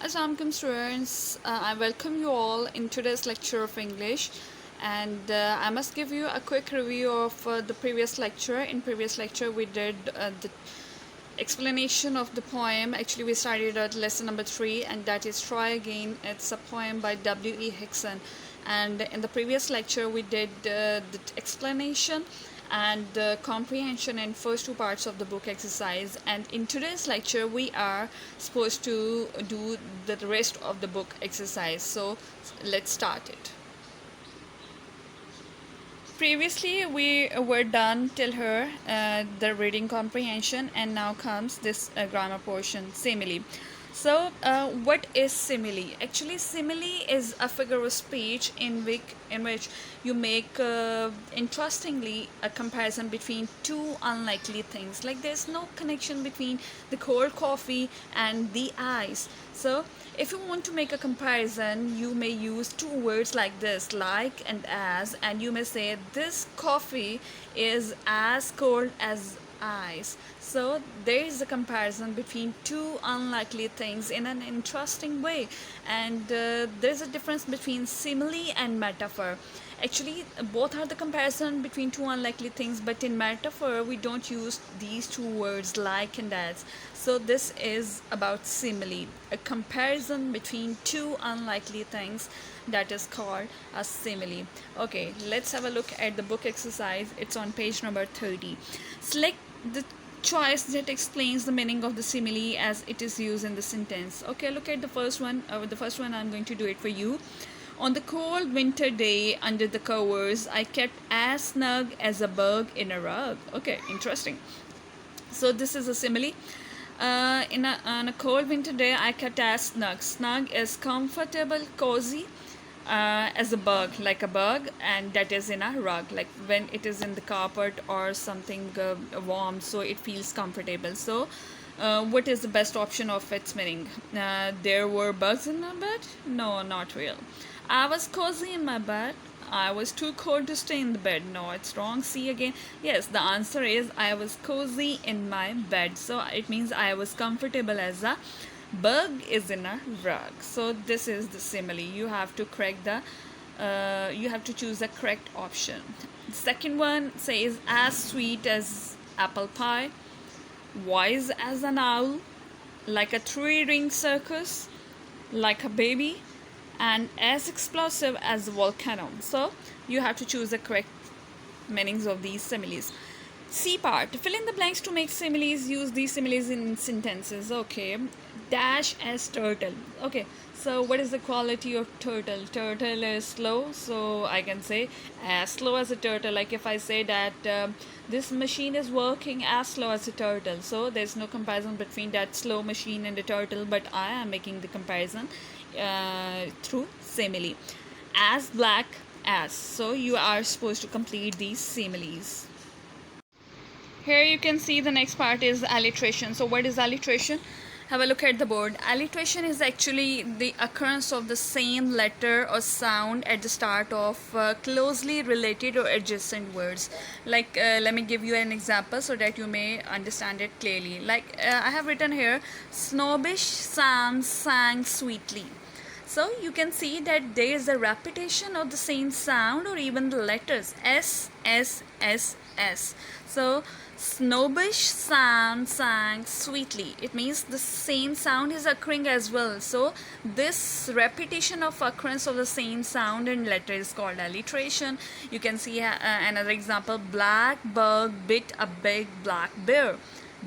Assalamualaikum students, I welcome you all in today's lecture of English, and I must give you a quick review of the previous lecture. In previous lecture we did the explanation of the poem. Actually we started at lesson number 3, and that is Try Again. It's a poem by W.E. Hickson, and in the previous lecture we did the explanation and the comprehension in first two parts of the book exercise, and in today's lecture we are supposed to do the rest of the book exercise. So let's start it. Previously we were done till her the reading comprehension, and now comes this grammar portion, simile. So what is simile? Actually simile is a figure of speech in which you make interestingly a comparison between two unlikely things, like there's no connection between the cold coffee and the ice. So if you want to make a comparison, you may use two words like this, like and as, and you may say this coffee is as cold as ice. So there is a comparison between two unlikely things in an interesting way, and there's a difference between simile and metaphor. Actually both are the comparison between two unlikely things, but in metaphor we don't use these two words like and as. So this is about simile, a comparison between two unlikely things, that is called a simile. Okay, let's have a look at the book exercise. It's on page number 30. Select the choice that explains the meaning of the simile as it is used in the sentence. Okay, look at the first one. I'm going to do it for you. On the cold winter day under the covers, I kept as snug as a bug in a rug. Okay, interesting. So this is a simile. On a cold winter day, I kept as snug. Snug is comfortable, cozy, as a bug, like a bug, and that is in a rug, like when it is in the carpet or something warm, so it feels comfortable. So what is the best option of its meaning? There were bugs in my bed? No, not real. I was cozy in my bed. I was too cold to stay in the bed. No, it's wrong. See again. Yes, the answer is I was cozy in my bed. So it means I was comfortable as a bug is in a rug. So this is the simile. You have to you have to choose the correct option. The second one says as sweet as apple pie, wise as an owl, like a three-ring circus, like a baby, and as explosive as a volcano. So you have to choose the correct meanings of these similes. C part, fill in the blanks to make similes. Use these similes in sentences. Okay, dash as turtle. Okay, so what is the quality of turtle? Turtle is slow, so I can say as slow as a turtle. Like if I say that this machine is working as slow as a turtle, so there's no comparison between that slow machine and the turtle, but I am making the comparison through simile. As black as, so you are supposed to complete these similes. Here you can see the next part is alliteration. So what is alliteration? Have a look at the board. Alliteration is actually the occurrence of the same letter or sound at the start of closely related or adjacent words. Like let me give you an example so that you may understand it clearly. Like I have written here, snobbish Sam sang sweetly. So you can see that there is a repetition of the same sound or even the letters S, S, S, S. So snobbish Sam sang sweetly. It means the same sound is occurring as well. So this repetition of occurrence of the same sound and letter is called alliteration. You can see another example. Black bug bit a big black bear.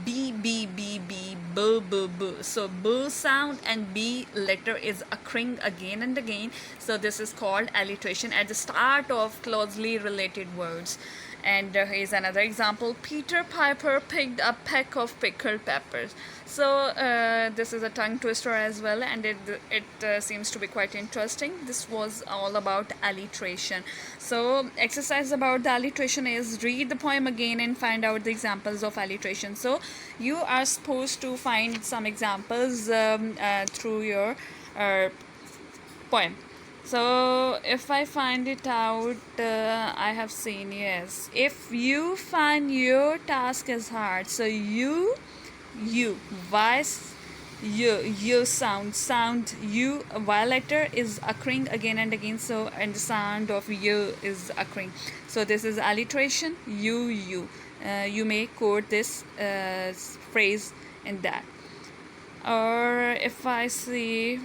B, B, B, B, B, B, B. So B sound and B letter is occurring again and again. So this is called alliteration at the start of closely related words. And here's another example. Peter Piper picked a peck of pickled peppers. So this is a tongue twister as well, and it seems to be quite interesting. This was all about alliteration. So exercise about the alliteration is read the poem again and find out the examples of alliteration. So you are supposed to find some examples through your poem. So if I find it out, I have seen, yes. If you find your task is hard, so you, you sound you vowel letter is occurring again and again, so and the sound of you is occurring, so this is alliteration. You may quote this phrase in that. Or if I see,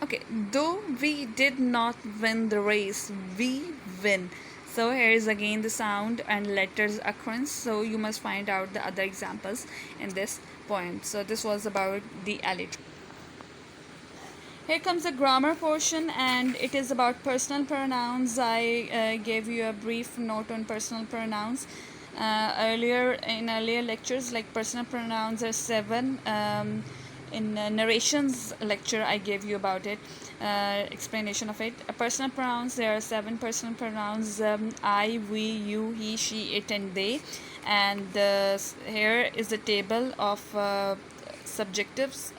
okay, though we did not win the race, we win. So here is again the sound and letters occurrence. So you must find out the other examples in this poem. So this was about the alliteration. Here comes the grammar portion, and it is about personal pronouns. I gave you a brief note on personal pronouns earlier lectures. Like personal pronouns are 7. In narrations lecture, I gave you about it, explanation of it. Personal pronouns, there are 7 personal pronouns: I, we, you, he, she, it, and they. And here is the table of subjectives,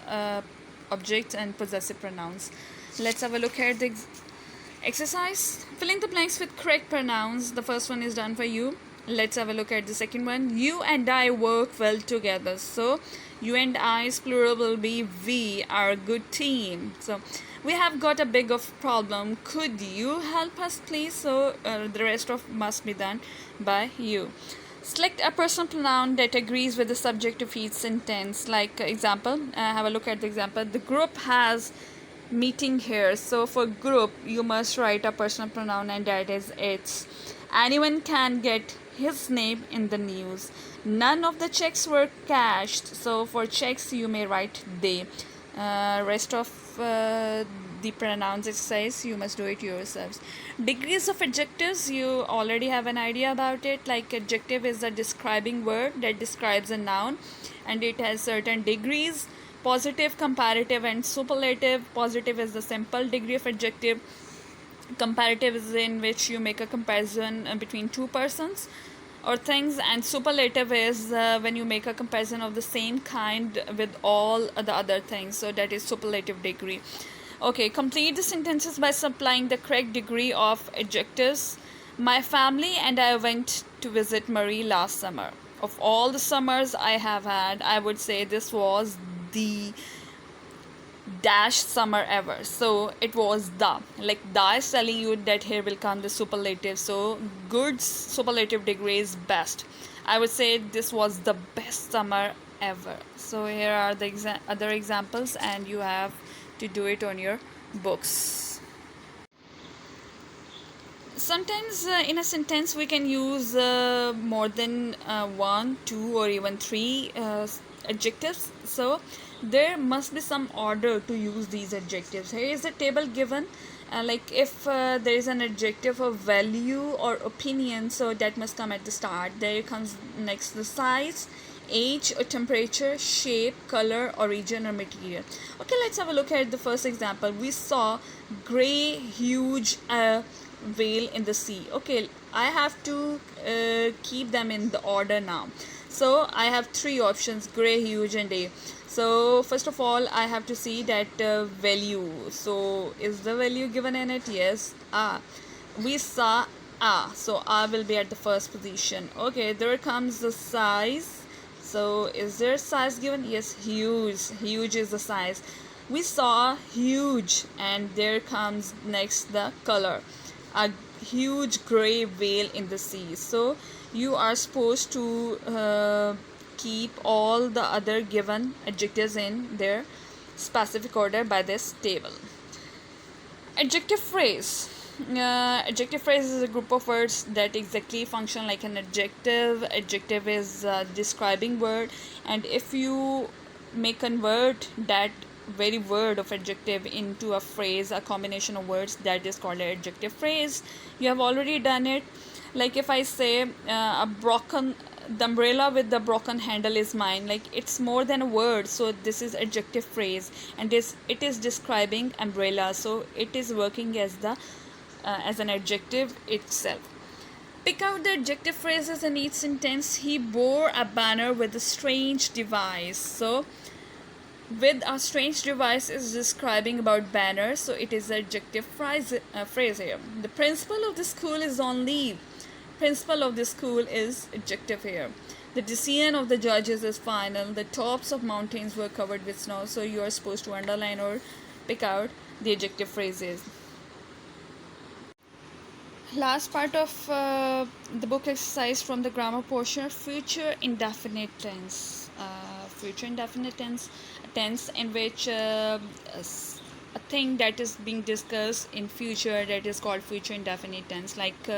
objects, and possessive pronouns. Let's have a look at the exercise. Fill in the blanks with correct pronouns. The first one is done for you. Let's have a look at the second one. You and I work well together. So you and I's plural will be we are a good team. So we have got a big of problem. Could you help us, please? So the rest of must be done by you. Select a personal pronoun that agrees with the subject of each sentence. Like example, have a look at the example. The group has meeting here. So for group, you must write a personal pronoun, and that is its. Anyone can get his name in the news. None of the checks were cashed. So for checks, you may write they. Rest of the pronouns exercise, you must do it yourselves. Degrees of adjectives, you already have an idea about it. Like adjective is a describing word that describes a noun, and it has certain degrees: positive, comparative, and superlative. Positive is the simple degree of adjective. Comparative is in which you make a comparison between two persons or things, and superlative is when you make a comparison of the same kind with all the other things, so that is superlative degree. Okay, complete the sentences by supplying the correct degree of adjectives. My family and I went to visit Marie last summer. Of all the summers I have had, I would say this was the dash summer ever. So it was the, like the is telling you that here will come the superlative. So good superlative degree is best. I would say this was the best summer ever. So here are the other examples, and you have to do it on your books. Sometimes in a sentence we can use more than 1, 2, or even 3 adjectives. So there must be some order to use these adjectives. Here is the table given. Like if there is an adjective of value or opinion, so that must come at the start. There comes next the size, age or temperature, shape, color, origin, or material. Okay, let's have a look at the first example. We saw gray huge whale in the sea. Okay, I have to keep them in the order now. So I have 3 options: gray, huge, and a. So first of all, I have to see that value. So is the value given in it? Yes. We saw so A will be at the first position. Okay, there comes the size. So is there size given? Yes, huge is the size. We saw huge, and there comes next the color, a huge gray whale in the sea. So you are supposed to keep all the other given adjectives in their specific order by this table. Adjective phrase. Adjective phrase is a group of words that exactly function like an adjective. Adjective is a describing word, and if you may convert that very word of adjective into a phrase, a combination of words, that is called an adjective phrase. You have already done it. Like if I say the umbrella with the broken handle is mine, like it's more than a word, so this is adjective phrase, and it is describing umbrella, so it is working as an adjective itself. Pick out the adjective phrases in each sentence. He bore a banner with a strange device. So with a strange device is describing about banner, so it is adjective phrase here. The principal of the school is on leave. Principal of the school is adjective here. The decision of the judges is final. The tops of mountains were covered with snow. So you are supposed to underline or pick out the adjective phrases. Last part of the book exercise from the grammar portion: future indefinite tense. Future indefinite tense in which a thing that is being discussed in future, that is called future indefinite tense, like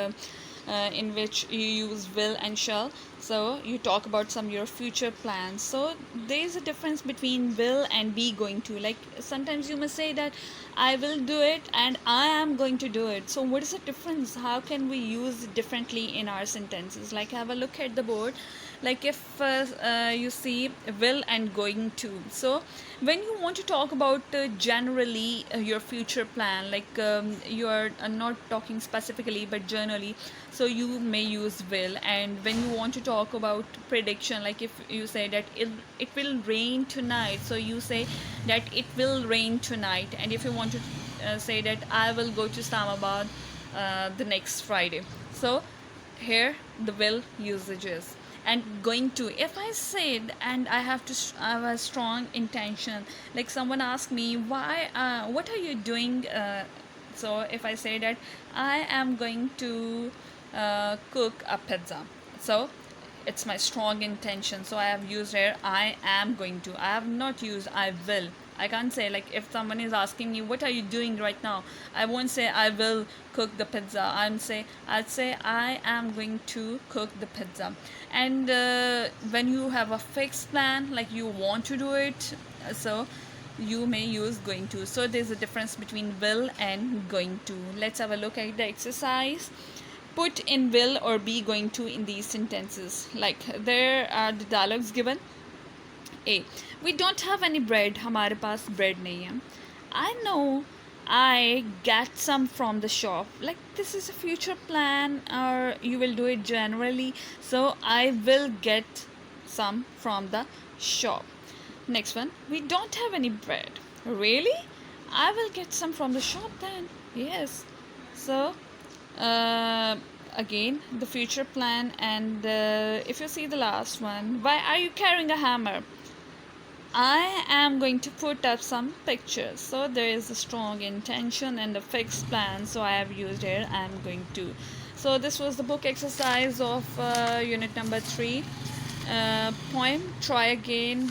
in which you use will and shall. So you talk about some your future plans. So there is a difference between will and be going to. Like sometimes you must say that I will do it and I am going to do it. So what is the difference? How can we use it differently in our sentences? Like have a look at the board. Like if you see will and going to. So when you want to talk about generally your future plan, like you are not talking specifically but generally, so you may use will. And when you want to talk about prediction, like if you say that it will rain tonight, so you say that it will rain tonight. And if you want to say that I will go to Islamabad the next Friday, so here the will usages. And going to, if I said and I have to have a strong intention, like someone asked me why what are you doing, so if I say that I am going to cook a pizza, so it's my strong intention, so I have used here I am going to. I have not used I will. I can't say, like if someone is asking me what are you doing right now, I won't say I will cook the pizza. I'd say I am going to cook the pizza. And when you have a fixed plan, like you want to do it, so you may use going to. So there's a difference between will and going to. Let's have a look at the exercise. Put in will or be going to in these sentences. Like there are the dialogues given. A, we don't have any bread. हमारे पास bread नहीं है. I know I get some from the shop. Like this is a future plan, or you will do it generally. So I will get some from the shop. Next one, we don't have any bread. Really? I will get some from the shop then. Yes. So again the future plan. And if you see the last one, why are you carrying a hammer? I am going to put up some pictures. So there is a strong intention and a fixed plan, so I have used here I am going to. So this was the book exercise of unit number 3, poem Try Again